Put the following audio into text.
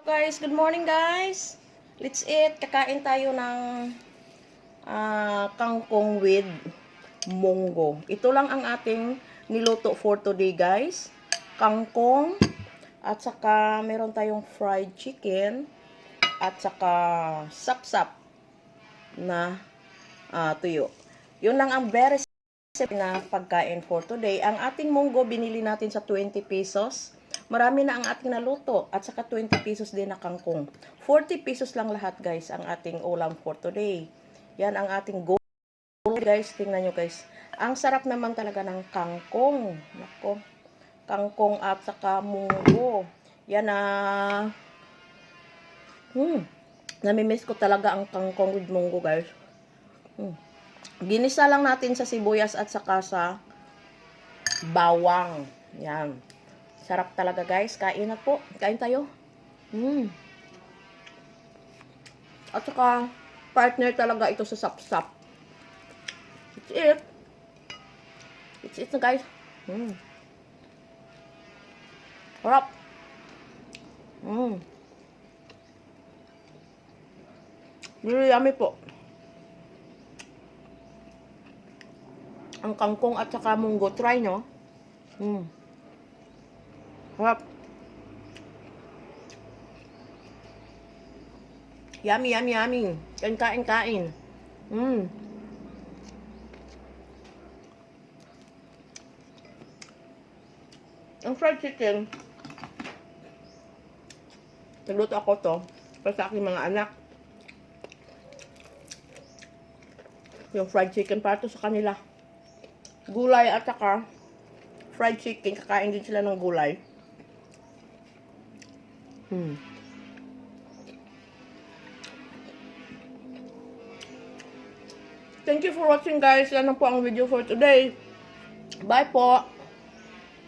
Guys, good morning guys. Let's eat. Kakain tayo ng kangkong with munggo. Ito lang ang ating niluto for today guys. Kangkong at saka meron tayong fried chicken at saka sapsap na tuyo. Yun lang ang very simple na pagkain for today. Ang ating munggo binili natin sa 20 pesos. Marami na ang ating naluto at saka 20 pesos din na kangkong. 40 pesos lang lahat guys ang ating ulam for today. Yan ang ating goal guys. Tingnan nyo guys. Ang sarap naman talaga ng kangkong. Nako. Kangkong at saka munggo. Yan namimiss ko talaga ang kangkong with munggo guys. Ginisa lang natin sa sibuyas at saka sa bawang. Yan. Sarap talaga guys. Kain na po. Kain tayo. At saka partner talaga ito sa sapsap. It's it. It's it na guys. Sarap. Really yummy po. Ang kangkong at saka munggo. Try nyo. Sarap. Yummy, yummy, yummy. Kain. Ang fried chicken, nagluto ako to para sa aking mga anak. Yung fried chicken para to sa kanila. Gulay at saka fried chicken, kakain din sila ng gulay. Thank you for watching guys. Yan na po ang video for today. Bye po.